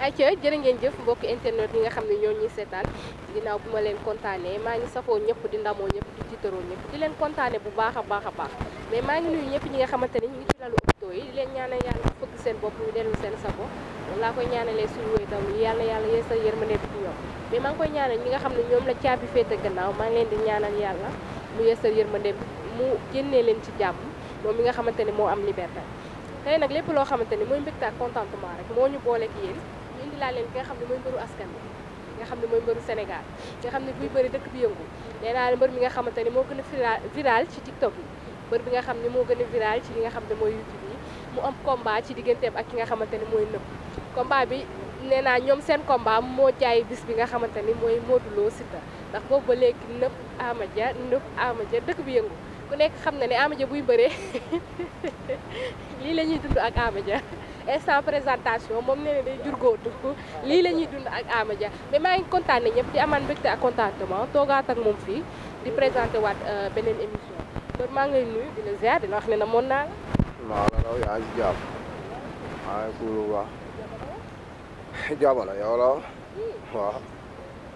ayca jërë ngeen jëf mbokk internet yi nga xam ne ñoo ñuy seetaan ginnaaw bu ma leen kontaanee maa ngi safoo ñëpp di ndamoo ñëpp di tiitaroo ñëpp di leen kontaane bu baax a baax mais maa ngi nuyu ñëpp ñi nga xamante ni ñu ngi ci lalu hôpitaux yi di leen ñaanal yàlla fëgg seen bopp ñu dellu seen sago loolu laa koy ñaanalee suñu wéy daw yi yàlla yeesal yërmande bi ci ñoom mais maa ngi koy ñaanal ñi nga xam ne ñoom la caabi féete gannaaw maa ngi leen di ñaanal yàlla mu yeesal yërmande bi mu génnee leen ci jàmm moom mi nga xamante ni moo am liberté tey nag lépp loo xamante ni mooy mbégte ak contentement rek moo ñu booleeg yéen ñu indi laa leen ki nga xam ne mooy mbëru askan bi nga xam ne mooy mbëru Sénégal nga xam ne buy bëri dëkk bi yëngu nee naa mbër mi nga xamante ni moo gën a viral ci TikTok yi mbër bi nga xam ne moo gën a viral ci li nga xam ne mooy YouTube yi mu am combat ci digganteem ak ki nga xamante ni mooy nëb combat bi nee naa ñoom seen combat moo jaay bis bi nga xamante ni mooy Modou Lo Siteu ndax boobu ba léegi nëb Ama Dia dëkk bi yëngu ku nekk xam na ne Ama Dia buy bëree lii la ñuy dund ak Ama Dia instant présentation moom nee na day jurgóotu lii la ñuy dund ak Ama Dia mais maa ngi kontaan ne ñëpp di amaan mbégte ak contentement toogaat ak moom fii di présenté waat beneen émission kon maa ngi lay nuyu di la ziar dina wax ne na moon naa la. maa la raw yaa ngi si jàmm maa ngi kuulu bu baax jamono yow la waaw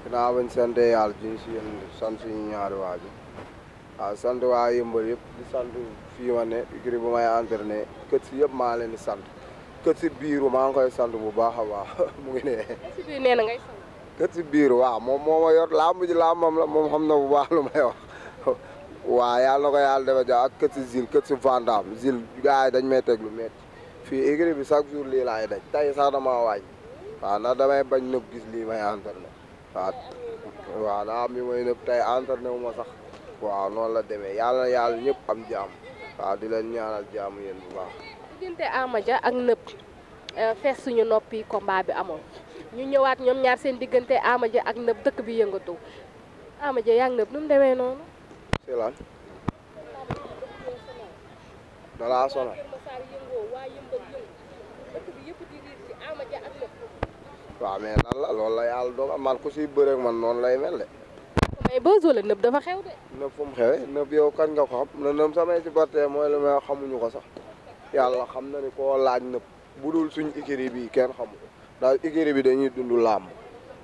dinaa bañ sant yàlla ji si yéen sant suñu ñaari waaju waaw sant waa yëmbal yëpp di sant fii ma ne écurie bu may entraîné kët si yëpp maa leen di sant kët si biiru maa ngi koy sant bu baax a baax mu ngi ne si biir nee na ngay sant. kët si biiru waaw moom moo ma yor làmb ji làmbam la moom xam na bu baax lu may wax waaw yàlla na ko yàlla defa ja ak kët si zil kët si vandam zil gars yi dañ may teg lu métti fii écurie bi chaque jour lii laay daj tey sax damaa wàññi waaw ndax damay bañ nëb gis lii may entraîné waaw daa am mi may nëb tey entraîné wu ma sax waaw noonu la demee yàlla yàlla ñëpp am jàmm waaw di leen ñaanal jàmm yéen bu baax. diggante Ama Dia ak nëb fees suñu noppi combat bi amoon ñu ñëwaat ñoom ñaar seen diggante Ama Dia ak nëb dëkk bi yëngatu Ama Dia yaa ngi nëb nu mu demee noonu. si lan dalaa sonal waaw mais lan la loolu la yàlla dogal man ku siy bëreeg man noonu lay mel de. mais boo la nëb dafa xew de. nëb fu mu xewee nëb yow kan nga ko xam nëb samay supporter mooy lu may xamuñu ko sax yàlla xam na ni koo laaj nëb bu dul suñ écurie bi kenn xamu ko daal écurie bi dañuy dund làmb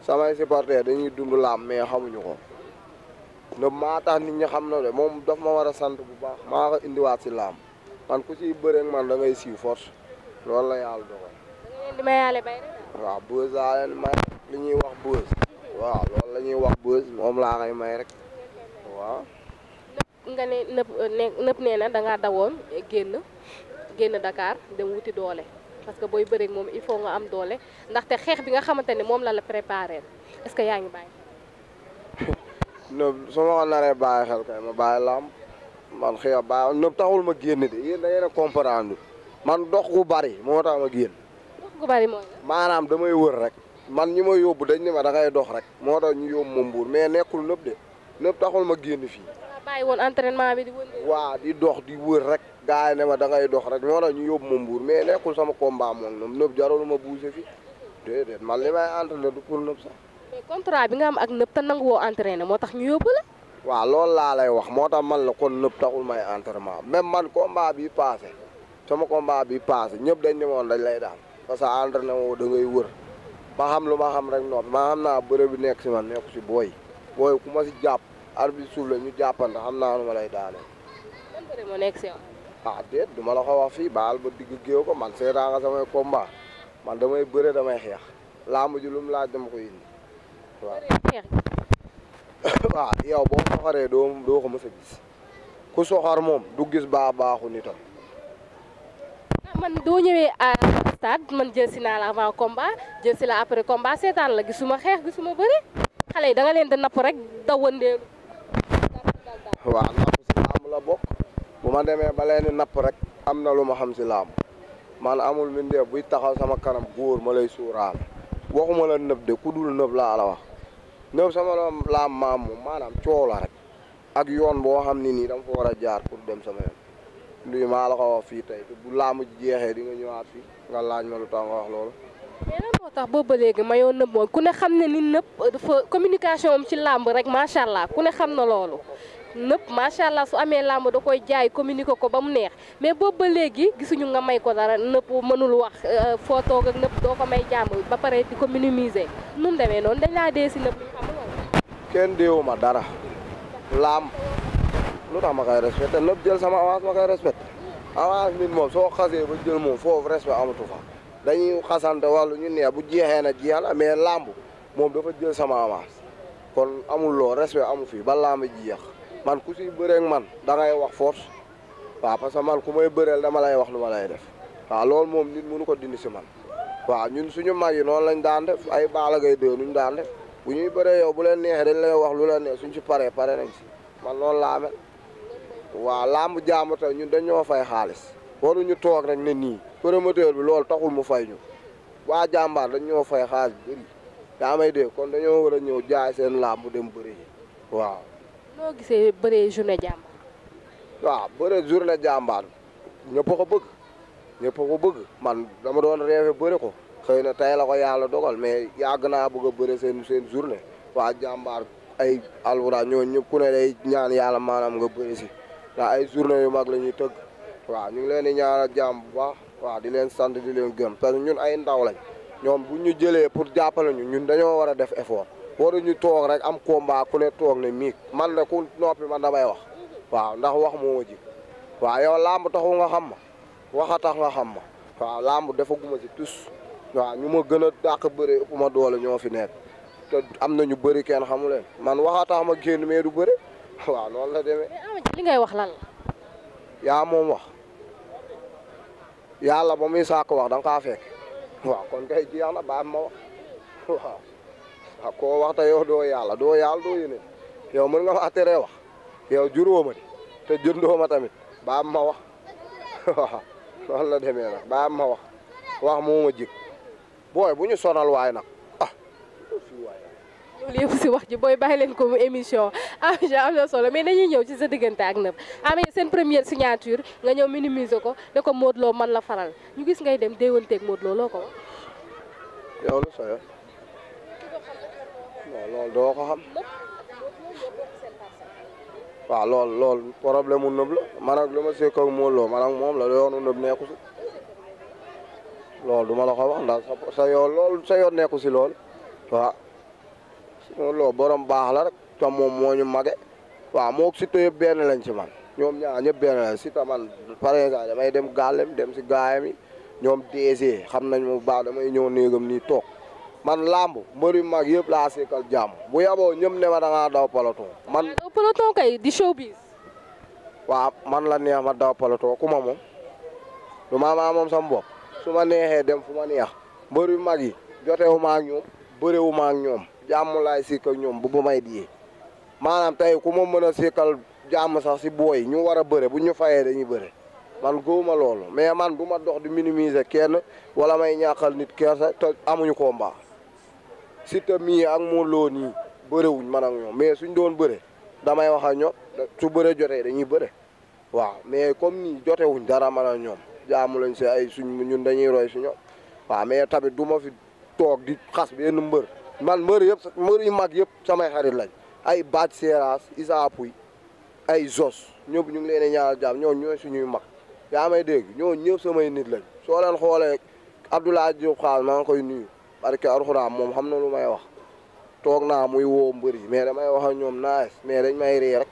samay supporter dañuy dund làmb mais xamuñu ko nëb maa tax nit ñi xam na de moom daf ma war a sant bu baax maa ko indiwaat si làmb man ku siy bëreeg man da ngay siiw force loolu la yàlla dogal. da nga leen di mayaale bay rek. waaw buzz laa leen may li ñuy wax buzz waaw loolu la ñuy wax buzz moom laa koy may rek waaw. nga ne nëb nee na da ngaa dawoon génn Dakar dem wuti doole parce que booy bëreeg moom il faut nga am doole ndaxte xeex bi nga xamante ne moom la préparé est-ce que yaa ngi bàyyi. nëb su ma ko naree bàyyi xel kay ma bàyyi làmb man xëy bàyyi nëb taxul ma génn de yéen da ngeen a comprendre man dox gu bari moo tax ma génn. gu bari mooy maanaam damay wër rek man ñi ma yóbbu dañ ne ma da ngay dox rek moo tax ñu yóbbu ma mbuur mais nekkul nëb de nëb taxul ma génn fii. bàyyi woon entraînement bi di wër. waaw di dox di wër rek gars yi ne ma da ngay dox rek moo tax ñu yóbbu ma mbuur mais nekkul sama combat moom nëb jarul ma bouger fi déedéet man li may entraîné du pour nëb sax. mais contrat bi nga am ak nëb te nangu woo entraîné moo tax ñu yóbbu la. waaw loolu laa lay wax moo tax man la kon nëb taxul may entraînement même man combat bi passé sama combat bi passé ñëpp dañ ne woon dañ lay daan parce que entraîné woo da ngay wër ma xam lu ma xam rek noppi ma xam naa bëre bi nekk si man nekku si booy ku ma si jàpp arbitre suuf la ñu jàppante xam naa nu ma lay daanee. ban bëre moo nekk si yow. ah déet du ma la ko wax fii baal ba digg géew ko man seetaan nga samay combat man damay bëre damay xeex làmb ji lu mu laaj dama ko indi waaw. waaw yow boo soxoree doo ko mës a gis ku soxor moom du gis baaxu nitam. man doo ñëwee à stade man jël si naa la avant combat jël si la après combat seetaan la gisuma xeex gisuma bëre xale yi da nga leen di napp rek daw wëndeelu. waaw napp si làmb la bokk bu ma demee ba leen di napp rek am na lu ma xam si làmb man amul mbindeef buy taxaw sama kanam góor ma lay suuraal waxuma la nëb de ku dul nëb laa la wax nëb sama làmb maam moom maanaam coow la rek ak yoon boo xam ni nii dama fa war a jaar pour dem sama yoon. luy maa la ko wax fii tey bu làmb ji jeexee di nga ñëwaat fii nga laaj ma lu tax nga wax loolu. mais lan moo tax boobu ba léegi mayoo nëb moom ku ne xam ne ni nëb dafa communication am ci làmb rek macha allah ku ne xam na loolu nëpp macha allah su amee làmb da koy jaay communiquer ko ba mu neex mais boobu ba léegi gisuñu nga may ko dara nëpp mënul wax foo toog ak nëpp doo ko may jàmm ba pare di ko minimiser nu mu demee noonu dañ laa dee si nëpp ñu xam nga. kenn déewu ma dara làmb lu tax ma koy respecté nëpp jël sama avance ma koy respecté avance nit moom soo xasee ba jël moom foofu respect amatu fa dañuy xasante wàllu ñu neex bu jeexee na jeex na mais làmb moom dafa jël sama avance kon amul loo respect amu fi ba làmb ji jeex man ku si bëreeg man da ngay wax force waaw parce que man ku may bëreel dama lay wax lu ma lay def waaw loolu moom nit mënu ko dindi si man waaw ñun suñu mag yi noonu lañ daan def ay Balla Gaye 2 nuñ daan def bu ñuy bëree yow bu leen neexee dañ lay wax lu la neex suñ ci pare nañ si man noonu laa mel waaw làmb jaamu tey ñun dañoo fay xaalis waruñu toog rek ne nii promoteur bi loolu taxul mu fay ñu waa jàmbaar dañoo fay xaalis bëri yaa may dégg kon dañoo war a ñëw jaay seen làmb dem bëri waaw. noo gisee bëree journée jàmbaar. waaw bëre journée jàmbaar ñëpp ko bëgg ñëpp ko bëgg man dama doon rêvé bëre ko xëy na tey la ko yàlla dogal mais yàgg naa bëgg a bëre seen journée waa jàmbaar ay alwura ñoo ñëpp ku ne day ñaan yàlla maanaam nga bëri si ndax ay journée yu mag la ñuy tëgg waaw ñu ngi leen di ñaanal jàmm bu baax waaw di leen sant di leen gëm parce que ñun ay ndaw lañ ñoom bu ñu jëlee pour jàppale ñu ñun dañoo war a def effort waruñu toog rek am combat ku ne toog ne miig man de ku noppi man damay wax waaw ndax wax moo ma ji waaw yow làmb taxu nga xam ma wax a tax nga xam ma waaw làmb defaguma si tus waaw ñu ma gën a dàq bëre ëpp ma doole ñoo fi nekk te am na ñu bëri kenn xamu leen man wax a tax ma génn mais du bëre waaw noonu la demee. li ngay wax lan la. yaa moom wax yàlla ba muy sàkk wax da nga kaa fekk waaw kon kay jeex na ba ma wax waaw. waaw koo wax te yow doo yàlla doo yeneen yow mën nga ma teree wax yow juróo ma di te jëndoo ma tamit ba ma wax waaw noonu la demee nag ba ma wax moo ma jig booy bu ñu sonal waay nag loolu yëpp si wax ji booy bàyyi leen ko mu émission am na solo mais dañuy ñëw ci sa diggante ak Nëpp seen première signature nga ñëw minimiser ko ne ko Modou Lo man la faral ñu gis ngay dem déewanteeg Modou Lo loo ko wax. yow lu soyo non loolu doo ko xam waaw loolu problème mu Nëpp la man ak lu ma seq ak Modou Lo man ak moom la yoonu Nëpp nekku si loolu du ma la ko wax ndax sa yoon loolu sa yoon nekku si loolu waaw Modou Lo borom baax la rek te moom moo ñu mage waaw moo Siteu yëpp benn lañ ci man ñoom ñaar ñëpp benn lañ Siteu man par exemple damay dem gàllem dem si gaayam yi ñoom DG xam nañ mu baax damay ñëw néegam nii toog man làmb mbër yu mag yëpp laa seekal jàmm bu yaboo ñëpp ne ma da ngaa daw peloton man peloton kay di showbiz. waaw man la neex ma daw peloton ku ma moom du ma maa moom sama bopp su ma neexee dem fu ma neex mbër yu mag yi jotewu ma ak ñoom bërewu ma ak ñoom jàmm laay seekal ñoom bu may diyee maanaam tey ku ma mën a seekal jàmm sax si booy ñu war a bëre bu ñu fayee dañuy bëre man gëwuma loolu mais man du ma dox di minimiser kenn wala may ñàkkal nit kersa te amuñu combat Siteu mii ak Modou Lo nii bërewuñ man ak ñoom mais suñ doon bëre damay wax ak ñoom su bëre jotee dañuy bëre waaw mais comme nii jotewuñ dara man ak ñoom jaamu lañ si ay suñ ñun dañuy roy si ñoom waaw mais tamit du ma fi toog di xas benn mbër man mbër yu mag yëpp samay xarit lañ ay Bac Seras Issa Pouye ay Zos ñëpp ñu ngi leen di ñaanal jàmm ñoo ñooy suñuy mag yaa may dégg ñoo ñëpp samay nit lañ soo leen xoolee Abdoulaye Diop xaal maa ngi koy nuyu parce que Alxuraan moom xam na lu may wax toog naa muy woo mbër yi mais damay wax ak ñoom naes mais dañ may ree rek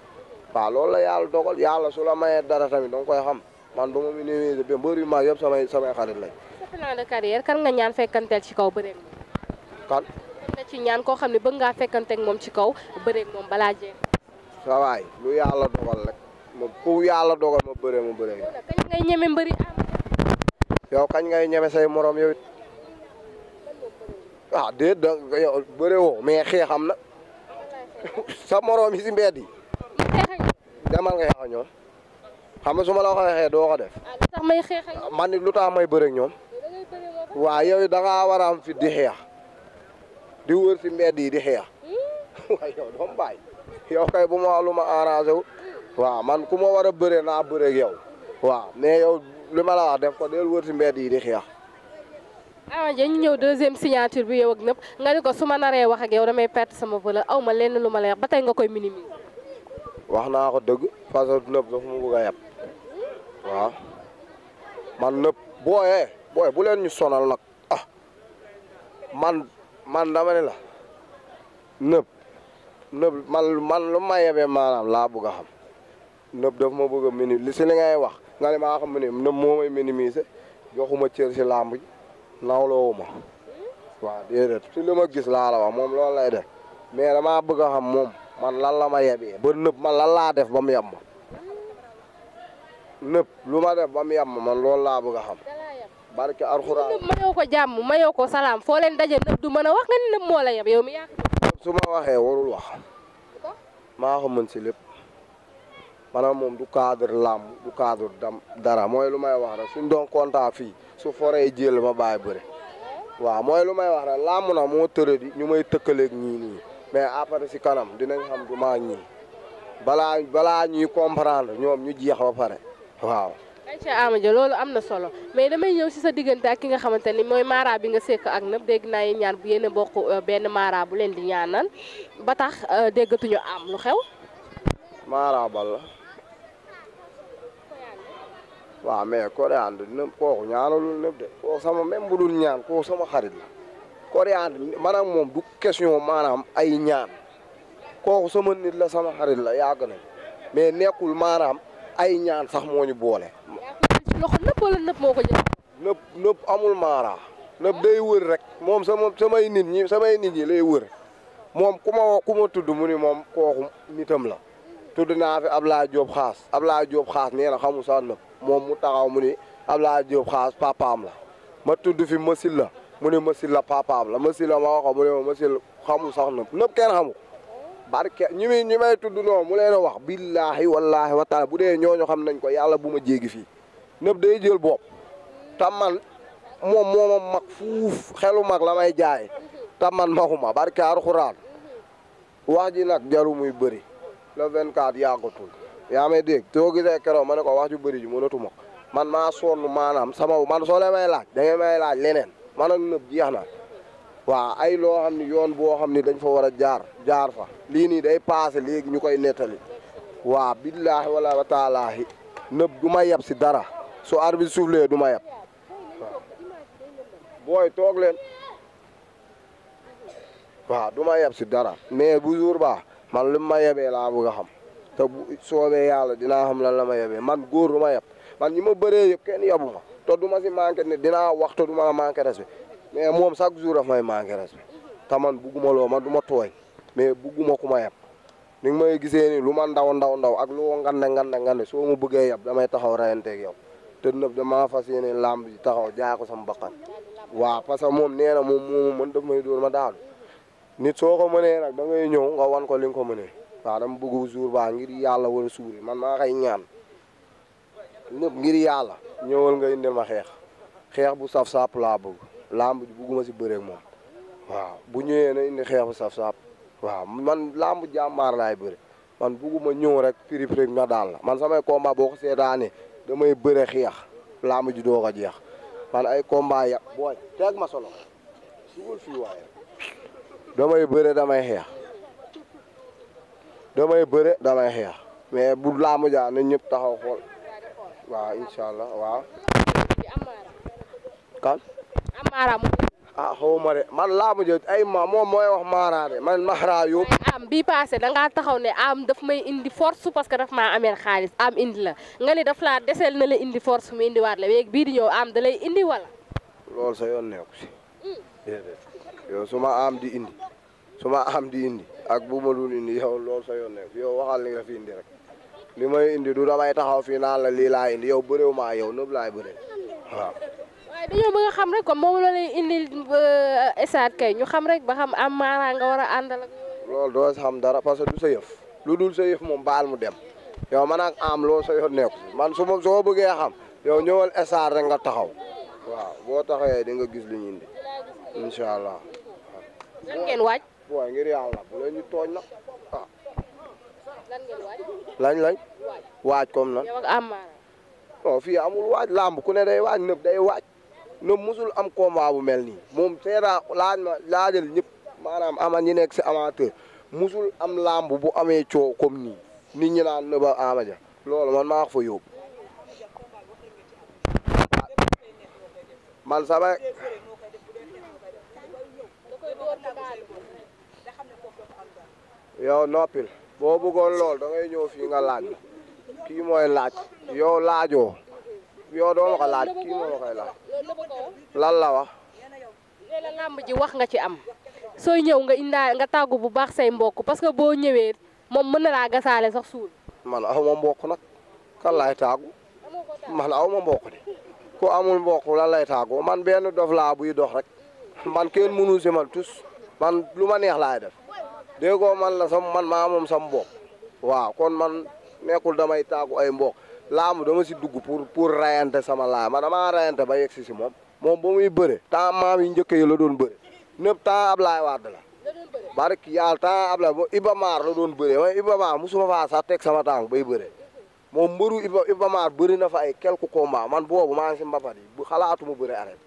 waaw loolu la yàlla dogal yàlla su la mayee dara tamit danga koy xam man du ma minimiser ba mbër yu mag yëpp samay xarit lañ. sa plan de carrière kan nga ñaan fekkanteel ci kaw bëreeg moom. kan nga ci ñaan koo xam ne bëgg ngaa fekkanteeg moom ci kaw bëreeg moom balaa jeex. sa waay lu yàlla dogal rek moom ku yàlla dogal ma bëree ma bëree. kañ ngay ñeme mbëri am. yow kañ ngay ñeme say morom yow it ah déet da yow bëre woo mais xeexam na sa morom yi si mbedd yi. demal nga xeex ak ñoom xam nga su ma la ko xeexee doo ko def. lu tax may xeex ak ñoom. man nit lu tax may bëre ak ñoom. waaw yow da ngaa war a am fit di xeex di wër si mbedd yi di xeex waaye yow doo bàyyi yow kay bu ma lu ma arrangé wu waaw man ku ma war a bëre naa bëre ak yow waaw mais yow li ma la wax def ko del wër si mbedd yi di xeex. Ama Dia ñu ñëw deuxième signature bi yow ak Nëpp nga ni ko su ma naree wax ak yow damay perte sama valeur aw ma lenn lu ma lay wax ba tey nga koy minimiser. wax naa ko dëgg parce que nëb dafa ma bëgg a yab waaw man nëb booy bu leen ñu sonal nag ah man dama ne la nëb man lu ma yebee maanaam laa bëgg a xam nëb daf ma bëgg a li si li ngay wax nga ne maa xam ne nëb moo may minimiser joxuma cër si làmb ji nawloowu ma waaw déedéet si li ma gis laa la wax moom loolu lay def mais damaa bëgg a xam moom man lan la ma yebee ba nëb man lan laa def ba mu yem ma nëb lu ma def ba mu yem ma man loolu laa bëgg a xam barke alxuraan nëb mayoo ko jàmm mayoo ko salaam foo leen daje nëb du mën a wax nga ni nëb moo la yeb yow mi yaa su ma waxee warul wax maa ko mën si lépp maanaam moom du cadre làmb du cadre dara mooy lu may wax rek suñ doon kontaan fii su foree jël ma bàyyi bëre waaw mooy lu may wax rek làmb na moo tëradi ñu may tëkkaleeg ñii nii mais après si kanam dinañ xam du maa ñii balaa ñuy comprendre ñoom ñu jeex ba pare waaw. Aïcha Ama Dia loolu am na solo mais damay ñëw si sa diggante ak ki nga xamante ni mooy mara bi nga sekk ak nëb dégg naa yi ñaan bu yéen bokk benn mara bu leen di ñaanal ba tax déggatuñu am lu xew. mara bal la waaw mais Coriandre nëb kooku ñaanalul nëb de kooku sama même bu dul ñaan kooku sama xarit la Coriandre man ak moom du question maanaam ay ñaan kooku sama nit la sama xarit la yàgg nañ mais nekkul maanaam ay ñaan sax moo ñu boole. loxo nëb wala nëb moo ko jël. nëb amul mara nëb day wër rek moom samay nit ñi lay wër moom ku ma tudd mu ni moom kooku nitam la tudd naa fi Ablaye Diop xaas nee na xamu sax nëb moom mu taxaw mu ni Ablaye Diop xaas papaam la ma tudd fi Masil la mu ni Masil la papaam la Masil la ma wax ko mu ne ma Masil xamu sax nëb kenn xamu barke ñi may tudd noonu mu leen a wax billahi wallahi wa taala bu dee ñooñu xam nañ ko yàlla bu ma jéegi fii nëb day jël bopp tam man moom moo ma mag fuuf xelu mag la may jaay tam man maxuma barke alxuraan wax ji nag jaru muy bëri le 24 yàggatul yaa may dégg soo gisee keroog ma ne ko wax ju bëri ji mënatuma man maa sonn maanaam man soo leen may laaj da ngay may laaj leneen man ak nëb jeex na waaw ay loo xam ni yoon boo xam ni dañ fa war a jaar fa lii nii day passé léegi ñu koy nettali waaw billaahi wala wa taalaahi nëb du ma yeb si dara su arbitre soufflé du ma yeb waaw booy toog leen waaw du ma yeb si dara mais bu jour ba man li ma yebee laa bëgg a xam te bu soobee yàlla dinaa xam lan la ma yebee man góor du ma yeb man ñi ma bëree yëpp kenn yebu ma te du ma si manqué ne dinaa wax te du ma manqué respect mais moom chaque jour daf may manqué respect te man bugguma loo man du ma tooy mais bugguma ku ma yeb ni nga may gisee ni lu ma ndaw ak lu ngande soo ma bëggee yeb damay taxaw rayanteeg yow te nëb damaa fas yéene làmb ji taxaw jaay ko sama bakkan waaw parce que moom nee na moom moomu mën daf may dóor ma daanu nit soo ko mënee nag da ngay ñëw nga wan ko li nga ko mënee waaw dama bëgg jour ba ngir yàlla wala suuri man maa koy ñaan nëb ngir yàlla ñëwal nga indil ma xeex bu saf sap laa bëgg làmb ji bugguma si bëreeg moom waaw bu ñëwee na indi xeex bu saf sap waaw man làmb jàmbaar laay bëri man bugguma ñëw rek prix rek na daal la man samay combat boo ko seetaanee damay bëre xeex làmb ji doo ko jeex man ay combat ya booy teeg ma solo sugul fii waaye damay bëre damay xeex mais bu làmb ja na ñëpp taxaw xool waaw incha allah waaw kan xaw ma de man làmb ja ay moom mooy wax maara de man maara yóbbu am bii passé dangaa taxaw ne am daf may indi force parce que daf maa ameel xaalis am indi la nga ne daf laa deseel na la indi force mu indi waat la léegi bii di ñëw am da lay indi wala loolu sa yoon nekku si déedéet yow su ma am di indi ak bu ma dul indi yow loolu sa yoon nekku yow waxal li nga fi indi rek li may indi du damay taxaw fii naan la lii laa indi yow bëréew maa yow nëb laay bëree waaw waaye dañoo bëgg a xam rek comme moom la lay indi esaat kay ñu xam rek ba xam am maara nga war a àndal ak loolu doo si xam dara parce que du sa yëf lu dul sa yëf moom baal mu dem yow man ak am loolu sa yoon nekku si man soo bëggee xam yow ñëwal esaat rek nga taxaw waaw boo taxawee di nga gis li ñu indi incha allah. lan ngeen waaj. booy ngir yàlla bu leen ñu tooñ nag ah. lan ngeen waaj. lañ waaj comme nan. yow ak Amara. non fii amul waaj làmb ku ne day waaj nëb day waaj nëb musul am combat bu mel nii moom seera laajal ñëpp maanaam ama ñi nekk si amateur musul am làmb bu amee coow comme nii nit ñi naan nëba Ama Dia loolu man maa ko fa yóbbu man samay yow noppil boo bëggoon lool da ngay ñëw fii nga laaj kii mooy laaj yow laajoo yow doo ma ko laaj kii moo ma koy laaj lan la wax. nee na làmb ji wax nga ci am sooy ñëw nga indaa nga tàggu bu baax say mbokk parce que boo ñëwee moom mën na laa gasaale sax suul. man aw ma mbokk nag kan lay tàggu man aw ma mbokk de ku amul mbokk lan lay tàggu man benn dof laa buy dox rek man kenn mënu si man tus man lu ma neex laay def déggoo man la man maa moom sam mbokk waaw kon man nekkul damay tàggu ay mbokk laamu dama si dugg pour rayante sama laa man damaa rayante ba yegg si moom ba muy bëre temps maam yi njëkk yi la doon bëre nëpp temps Ablaye Wade la barki yàlla temps Ablaye Iba Mar la doon bëre mooy Iba Mar musuma faa sax teg sama tànk bay bëre moom mbëru Iba Mar bëri na fa ay quelques combats man boobu maa ngi si mbapat yi bu xalaatuma bëre arrêté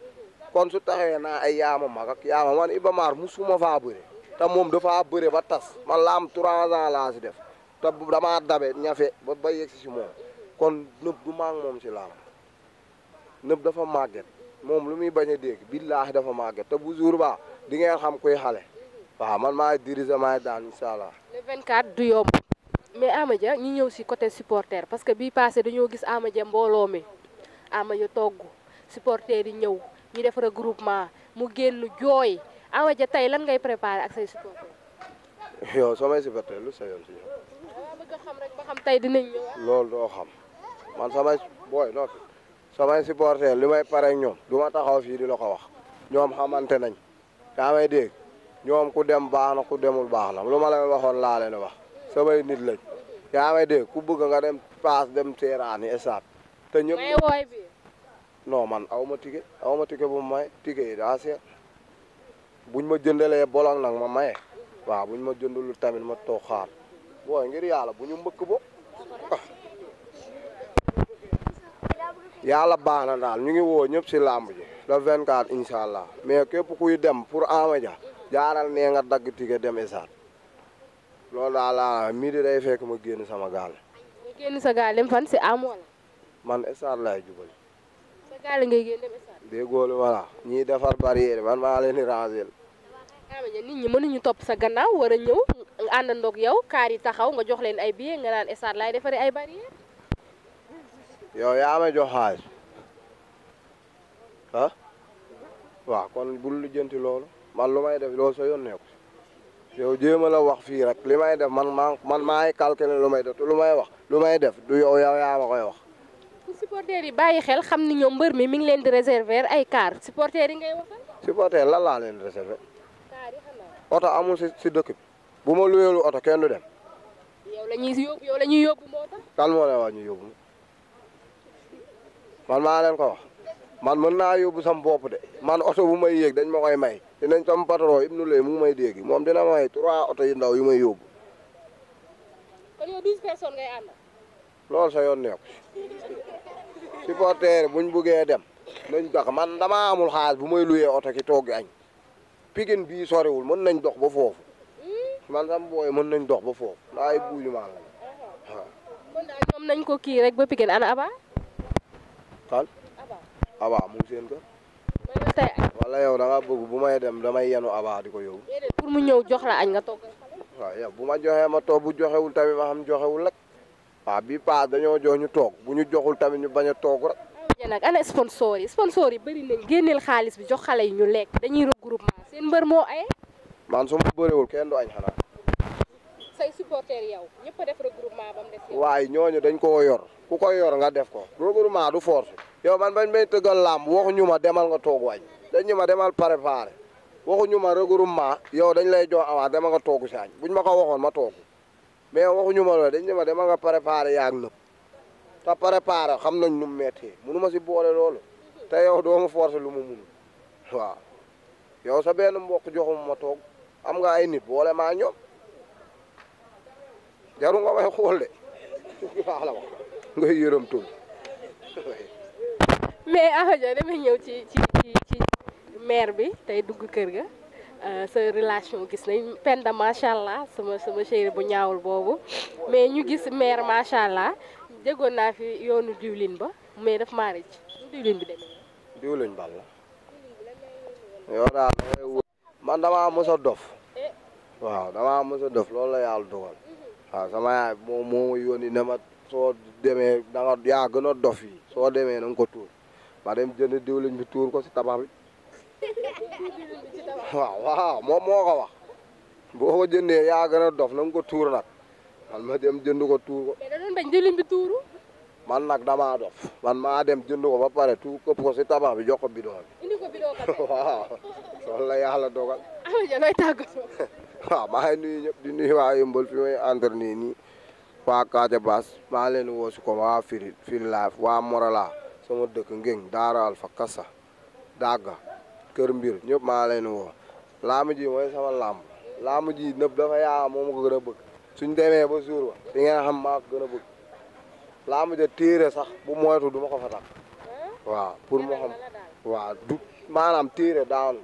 kon su taxawee naa ay yaama mag ak yaama man Iba Mar musuma faa bëre te moom dafa bëre ba tas man laam 3 ans laa si def te damaa dabe ñafe ba yegg si moom kon nëb du maa ngi moom si laam nëb dafa màgget moom lu muy bañ a dégg billaahi dafa màgget te bu jour ba di ngeen xam kuy xale waaw man maay diriger maay daan incha allah. le 24 du yomb mais Ama Dia ñu ñëw si côté supporter parce que bii passé dañoo gis Ama Dia mbooloo mi Ama Dia togg supporter yi ñëw ñu def regroupement mu génn jooy Ama Dia tey lan ngay préparé ak say supporter. yow samay supporter lu sa yoon si ñoom. waaw bëgg xam rek ba xam tey dinañ ñëw. loolu doo xam man samay booy noppi samay supporter li may pare ak ñoom du ma taxaw fii di la ko wax ñoom xamante nañ yaa may dégg ñoom ku dem baax na ku demul baax na lu ma leen waxoon laa leen wax samay nit lañ yaa may dégg ku bëgg nga dem paas dem seeraani esaat te ñëpp may wooy bi non man aw ma ticket bu ma may ticket yi daa seet buñ ma jëndalee bolong nag ma maye waaw buñ ma jëndul tamit ma toog xaar booy ngir yàlla bu ñu mbëkk bo yàlla baax na daal ñu ngi woo ñëpp si làmb ji le 24 incha allah mais képp kuy dem pour Ama Dia jaaral nee nga dagg ticket dem esaat loolu daal laa midi day fekk ma génn sama gaal. nga génn sa gaal dem fan si am wala. man esaat laay jubali. sa gaal ngay génn dem esaat. déggoo lu ma la ñiy defar barrière man maa leen di ranger. Ama Dia nit ñi mënuñu topp sa gannaaw war a ñëw nga àndandoog yow kaar yi taxaw nga jox leen ay billets nga naan esaat laay defaree ay barrière. yow yaa ma jox xaalis ah waaw kon bul lijjanti loolu man lu may def loolu sa yoon nekku yow jéem a la wax fii rek li may def man maay calculer lu may def te lu may def du yow yaa ma koy wax. pour supporters yi bàyyi xel xam ni ñoom mbër mi ngi leen di réserver ay car supporters yi ngay waxal. supporter lan laa leen di réserver. car yi xanaa. oto amul si dëkk bi bu ma luyeelu oto kenn du dem. yow la ñuy yóbbu moo tax. kan moo lay wax ñu yóbbu man maa leen ko wax man mën naa yóbbu sam bopp de man oto bu may yéeg dañ ma koy may dinañ sam patron Ibnu Lay mu may dégg moom dina may 3 oto yu ndaw yu may yóbbu. kon yow 12 personnes ngay ànd. loolu sa yoon nekku supporter buñ buggee dem nañ dox man damaa amul xaalis bu may luyee oto ki toggi añ Pikine bii soriwul mën nañ dox ba foofu man sam booy mën nañ dox ba foofu ndaa ay buuñu maa la waaw. kon daal ñoom nañ ko kii rek ba Pikine ana Aba. kan Aba mu ngi seen kër. tey wala yow da nga bëgg bu may dem damay yenu Aba di ko yóbbu. pour mu ñëw jox la añ nga togg. waaw yow bu ma joxee ma toog bu joxewul tamit ma xam joxewul rek waaw bii paas dañoo jox ñu toog bu ñu joxul tamit ñu bañ a toog rek. nag ana sponsor yi bëri nañ génneel xaalis bi jox xale yi ñu lekk dañuy regroupement seen mbër moo ay. man su ma bëriwul kenn du añ xanaa. say supporter yow ñëpp a def regroupement ba mu des yow. waaye ñooñu dañ koo yor ku koy yor nga def ko regroupement du force yow man bañ may tëggal làmb waxuñu ma demal nga toog wañ dañu ma demal préparé waxuñu ma regroupement yow dañ lay jox avance demal nga toogu si añ buñ ma ko waxoon ma toogu mais waxuñu ma loolu dañ ma demal nga préparé yaag nëpp te préparé xam nañ nu mu méttee mënu ma si boole loolu te yow doo ma forcé lu mu mun waaw yow sa benn mbokk joxuma ma toog am nga ay nit boole maa ñoom jaru nga may xool de waaw la wax ngay yërëm tuum. mais Ama Dia damay ñëw ci maire bi tey dugg kër ga sa relation gis nañ Penda macha allah sama chéri bu ñaawul boobu mais ñu gis mère macha allah déggoon naa fi yoonu diwlin ba mais daf maa rëcc diwlin bi demee. diwlin bal la yow daal man damaa mos a dof waaw damaa mos a dof loolu la yàlla dogal waaw sama yaay moo ma yónni ne ma soo demee da nga yaa gën a dof yi soo demee na nga ko tuur ma dem jënd diwlin bi tuur ko si tabax bi waaw moom moo ko wax boo ko jëndee yaa gën a dof na nga ko tuur nag man ma dem jënd ko tuur ko. mais da doon bañ diwlin bi tuuru. man nag damaa dof man maa dem jënd ko ba pare tuur këpp ko si tabax bi jox ko bidon bi. indi ko bidon ko waaw loolu la yàlla dogal. Amadia looy tàggatoo. waaw maa ngi nuyu ñëpp di nuyu waa Yëmbal fi may entraîné nii waa Kaja Baas maa leen woo si ko waa Firi Life waa Morala sama dëkk Ngeng Daara Alpha Kassa Dagga Kër Mbir ñëpp maa leen woo laamu ji mooy sama làmb laamu ji nëpp dafa yaa moo ma ko gën a bëgg suñ demee ba jour ba di ngeen xam maa ko gën a bëgg laamu ja téere sax bu moytu du ma ko fa tax waaw pour mu xam waaw du maanaam téere daanu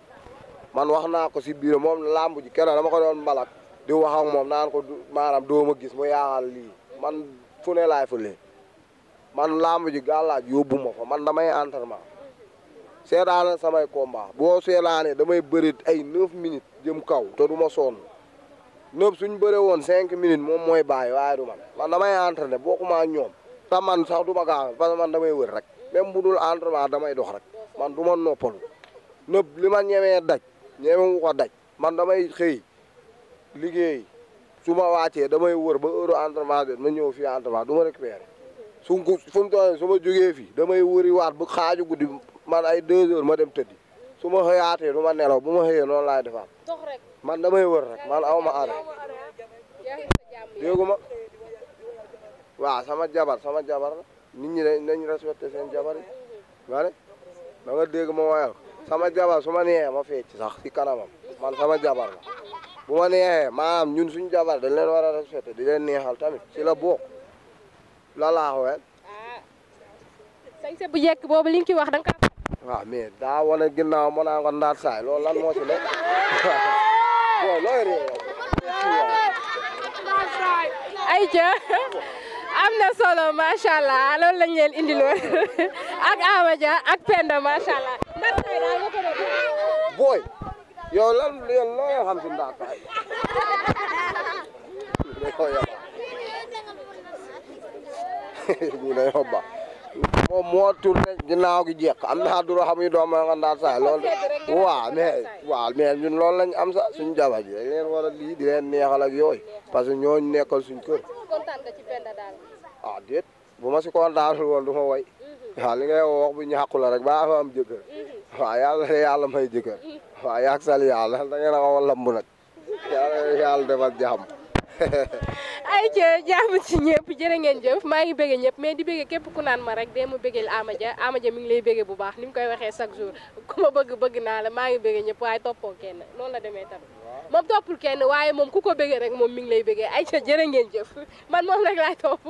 man wax naa ko si biir moom làmb ji keroog dama ko doon mbalak di wax ak moom naan ko maanaam doo ma gis mu yaaxal lii man fu ne laay fële man làmb ji gàllaaj yóbbu ma fa man damay entraînement seetaan samay combat boo seetaanee damay bëri ay 9 minutes jëm kaw te du ma sonn 9 suñ bëree woon 5 minutes moom mooy bàyyi waaye du man damay entraîné bokkuma ak ñoom te man sax du ma gaaw parce que man damay wër rek même bu dul entraînement damay dox rek man du ma noppalu nëb li ma ñemee daj ñemewu ko daj man damay xëy liggéey su ma wàccee damay wër ba heure entraînement bi ma ñëw fii entraînement du ma récupéré fu mu toll su ma jógee fii damay wëri waat bu xaaju guddi man ay 2 heures ma dem tëddi su ma xëyaatee du ma nelaw bu ma xëyee noonu laay defaat man damay wër rek man aw ma arrêt déggu ma waaw sama jabar la nit ñi nañ respecté seen jabar yi nga ne da nga dégg ma woyal sama jabar su ma neexee ma fecc sax si kanamam man sama jabar la bu ma neexee maanaam ñun suñu jabar dañ leen war a respecté di leen neexal tamit si la bokk la laa xooyal. sañse bu jekk boobu li nga ci wax da nga ko. waaw mais daa wane ginnaaw ma naa ko ndaat saay loolu lan moo ci nekk bon looy réew ayca am na solo macha allah loolu lañ leen indiloon ak Amadia ak Penda macha allah. ndax tey daal nga ko doon. booy yow lan loo xam si ndaat saay ñu dañoo ba moom moo tourné ginnaaw gi jekk am naa duro xam yu doom nga ndaat saay loolu waaw mais ñun loolu lañ am sax suñu jabar ji dañ leen war a lii di leen neexal ak yooyu parce que ñooñu nekkal suñ kër. kontaan nga ci Penda daal. ah déet bu ma si kontaanul woon du ma woy waaw li ngay wax bu ñàkku la rek ba fa am jëkkër waaw yàlla may jëkkër waaw yaag sal yàlla da ngeen a xaw a lamb nag yàlla defal jàmm. ay jàmm ci ñëpp jërë ngeen jëf maa ngi bëgge ñëpp mais di bëgge képp ku naan ma rek dee mu bëggeel Amadia mi ngi lay bëgge bu baax ni mu koy waxee chaque jour ku ma bëgg naa la maa ngi bëgge ñëpp waaye toppoo kenn noonu la demee tamit moom toppul kenn waaye moom ku ko bëgge rek moom mi ngi lay bëgge ay jërë ngeen jëf man moom rek laay topp